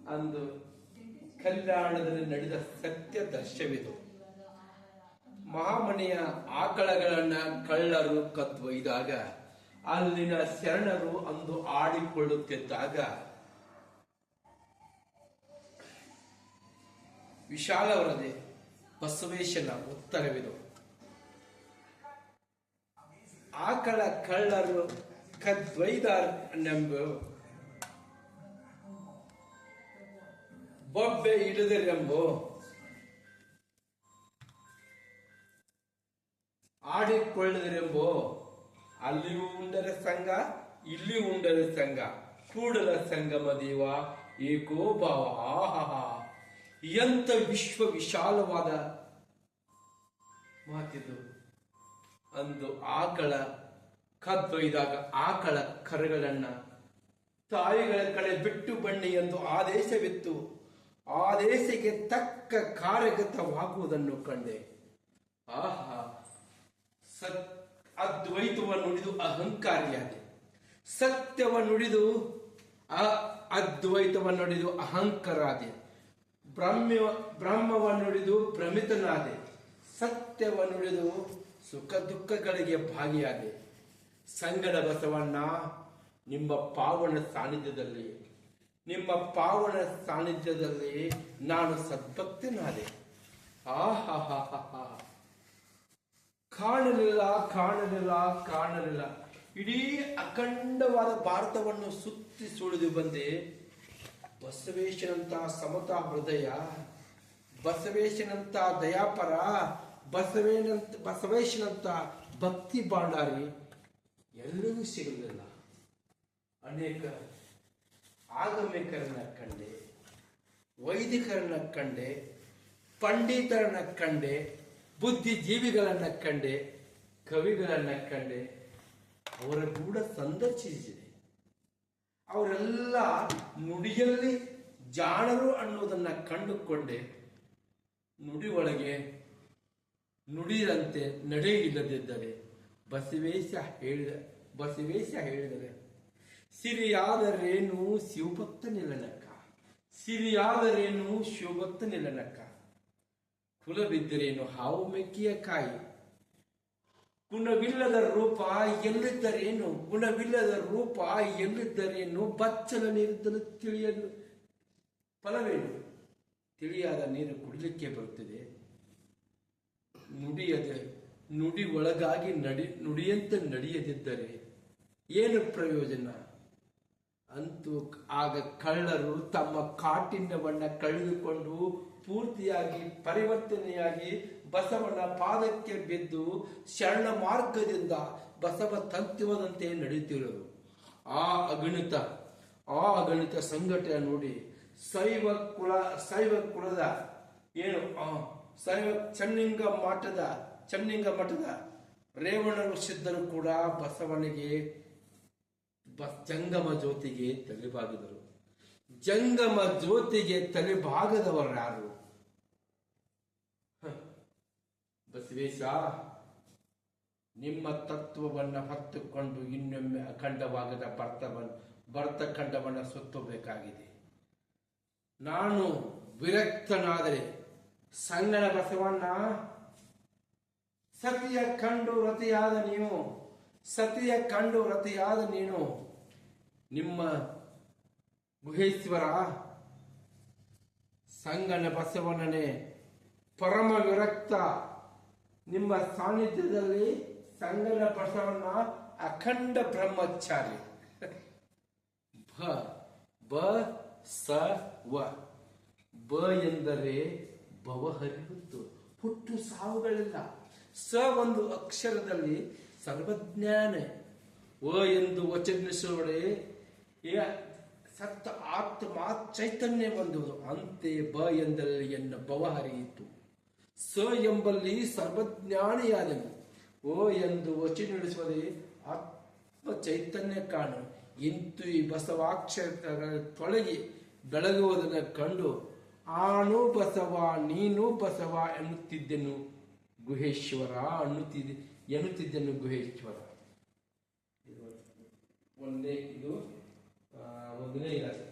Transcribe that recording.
ಅಂದು ಕಲ್ಯಾಣದಲ್ಲಿ ನಡೆದ ಸತ್ಯ ದರ್ಶವಿದು. ಮಹಾಮನೆಯ ಆಕಳಗಳನ್ನ ಕಳ್ಳರು ಕದ್ದೊಯ್ದಾಗ ಅಲ್ಲಿನ ಶರಣರು ಅಂದು ಆಡಿಕೊಳ್ಳುತ್ತಿದ್ದಾಗ ವಿಶಾಲವರದೆ ಬಸವೇಶನ ಉತ್ತರವಿದು. ಆಕಳ ಕಳ್ಳರು ಕದ್ದೊಯ್ದಾರೆಂಬ ಬೊಬ್ಬೆ ಇಳಿದರೆಂಬೋ ಆಡಿಕೊಳ್ಳದರೆಂಬೋ ಅಲ್ಲಿಯೂ ಉಂಡರ ಸಂಘ ಇಲ್ಲಿ ಉಂಡರ ಸಂಘ ಕೂಡಲ ಸಂಗಮ ದೇವ ಏಕೋಭಾವ. ಆಹಾ, ಎಂತ ವಿಶ್ವ ವಿಶಾಲವಾದ ಮಾತಿದು. ಅಂದು ಆಕಳ ಕದ್ದೊಯ್ದಾಗ ಆಕಳ ಕರುಗಳನ್ನ ತಾಯಿಗಳ ಕಡೆ ಬಿಟ್ಟು ಬನ್ನಿ ಎಂದು ಆದೇಶವಿತ್ತು. ಆದೇಶಕ್ಕೆ ತಕ್ಕ ಕಾರ್ಯಗತವಾಗುವುದನ್ನು ಕಂಡೆ. ಆಹಾ, ಅದ್ವೈತವನ್ನು ನುಡಿದು ಅಹಂಕಾರಿಯಾದೆ, ಸತ್ಯವನ್ನು ನುಡಿದು ಅದ್ವೈತವನ್ನು ನುಡಿದು ಅಹಂಕಾರಾದೆ, ಬ್ರಹ್ಮವನ್ನು ನುಡಿದು ಭ್ರಮಿತನಾದೆ, ಸತ್ಯವನ್ನು ನುಡಿದು ಸುಖ ದುಃಖಗಳಿಗೆ ಭಾಗಿಯಾದೆ. ಸಂಗಡ ಬಸವಣ್ಣ, ನಿಮ್ಮ ಪಾವನ ಸಾನ್ನಿಧ್ಯದಲ್ಲಿ ನಾನು ಸದ್ಭಕ್ತನಾದೆ. ಆಹಾ, ಕಾಣಲಿಲ್ಲ. ಇಡೀ ಅಖಂಡವಾದ ಭಾರತವನ್ನು ಸುತ್ತಿ ಸುಳಿದು ಬಂದೆ. ಬಸವೇಶನಂತ ಸಮತಾ ಹೃದಯ, ಬಸವೇಶನಂತ ದಯಾಪರ, ಬಸವೇಶನಂತ ಭಕ್ತಿ ಬಾಂಡಾರಿ ಎಲ್ಲರೂ ಸಿಗಲಿಲ್ಲ. ಅನೇಕ ಆಗಮಿಕರನ್ನ ಕಂಡೆ, ವೈದಿಕರನ್ನ ಕಂಡೆ, ಪಂಡಿತರನ್ನ ಕಂಡೆ, ಬುದ್ಧಿಜೀವಿಗಳನ್ನ ಕಂಡೆ, ಕವಿಗಳನ್ನ ಕಂಡೆ, ಅವರ ಕೂಡ ಸಂದರ್ಶಿಸಿದೆ. ಅವರೆಲ್ಲ ನುಡಿಯಲ್ಲಿ ಜಾಣರು ಅನ್ನೋದನ್ನ ಕಂಡುಕೊಂಡೆ. ನುಡಿ ಒಳಗೆ ನುಡಿದಂತೆ ನಡೆ ಇಲ್ಲದಿದ್ದರೆ ಬಸವೇಶ ಹೇಳಿದರೆ ಸಿರಿಯಾದರೇನು ಶಿವಭಕ್ತ ನಿಲ್ಲನಕ್ಕ, ಸಿರಿಯಾದರೇನು ಶಿವಭಕ್ತ ನಿಲ್ಲನಕ್ಕ, ಕುಲವಿದ್ದರೇನು ಹಾವು ಮೆಕ್ಕಿಯ ಕಾಯಿ, ಗುಣವಿಲ್ಲದ ರೂಪ ಎಲ್ಲಿದ್ದರೇನು, ಬಚ್ಚಲ ನೀರಿದ್ದಲು ತಿಳಿಯಲು ಫಲವೇನು, ತಿಳಿಯಾದ ನೀರು ಕುಡಿಲಿಕ್ಕೆ ಬರುತ್ತದೆ. ನುಡಿ ಒಳಗಾಗಿ ನುಡಿಯಂತೆ ನಡೆಯದಿದ್ದರೆ ಏನು ಪ್ರಯೋಜನ? ಅಂತೂ ಆಗ ಕಳ್ಳರು ತಮ್ಮ ಕಾಠಿಣ್ಯವನ್ನ ಕಳೆದುಕೊಂಡು ಪೂರ್ತಿಯಾಗಿ ಪರಿವರ್ತನೆಯಾಗಿ ಬಸವನ ಪಾದಕ್ಕೆ ಬಿದ್ದು ಶರಣ ಮಾರ್ಗದಿಂದ ಬಸವ ತಂತ್ಯವಾದಂತೆ ನಡೆಯುತ್ತಿರುವುದು. ಆ ಅಗಣಿತ ಸಂಘಟನೆ ನೋಡಿ ಶೈವ ಕುಲದ ಚೆನ್ನಿಂಗ ಮಠದ ರೇವಣರು ಸಿದ್ಧರು ಕೂಡ ಬಸವನಿಗೆ ಜಂಗಮ ಜ್ಯೋತಿಗೆ ತಲೆಬಾಗಿದರು. ಜಂಗಮ ಜ್ಯೋತಿಗೆ ತಲೆಬಾಗದವರು ಯಾರು? ಬಸವೇಶ, ನಿಮ್ಮ ತತ್ವವನ್ನು ಹೊತ್ತುಕೊಂಡು ಇನ್ನೊಮ್ಮೆ ಅಖಂಡವಾಗದ ಭರತಖಂಡವನ್ನು ಸುತ್ತಬೇಕಾಗಿದೆ. ನಾನು ವಿರಕ್ತನಾದರೆ ಸಂಗನ ಬಸವಣ್ಣ, ಸತಿಯ ಕಂಡು ರತಿಯಾದ ನೀನು ನಿಮ್ಮ ಗುಹೇಶ್ವರ ಸಂಗನ ಬಸವಣ್ಣನೇ ಪರಮ ವಿರಕ್ತ. ನಿಮ್ಮ ಸಾನ್ನಿಧ್ಯದಲ್ಲಿ ಸಂಗನ ಬಸವಣ್ಣ ಅಖಂಡ ಬ್ರಹ್ಮಚಾರಿ. ಬ ಎಂದರೆ ಭವ ಹರಿಯುವುದು, ಹುಟ್ಟು ಸಾವುಗಳಿಲ್ಲ. ಸ ಒಂದು ಅಕ್ಷರದಲ್ಲಿ ಸರ್ವಜ್ಞಾನ. ಎಂದು ವಚನಿಸುವಡೆ ಸತ್ತ ಆತ್ಮ ಚೈತನ್ಯ ಬಂದುವುದು. ಅಂತೆ ಬ ಎಂದಲ್ಲಿ ಎನ್ನ ಭವ ಹರಿಯಿತು. ಸ ಎಂಬಲ್ಲಿ ಸರ್ವಜ್ಞಾನಿಯಾದನು. ಓ ಎಂದು ವಚನಿಸುವುದೇ ಆತ್ಮ ಚೈತನ್ಯ ಕಾಣು. ಇಂತು ಈ ಬಸವಾಕ್ಷರ ತೊಳಗಿ ಬೆಳಗುವುದನ್ನು ಕಂಡು ಆನು ಬಸವ ನೀನು ಬಸವ ಎನ್ನುತ್ತಿದ್ದೆನು ಗುಹೇಶ್ವರ ಎನ್ನುತ್ತಿದ್ದೆನು ಗುಹೇಶ್ವರ. ಇದು ಒಂದನೇ ಇಲಾಖೆ.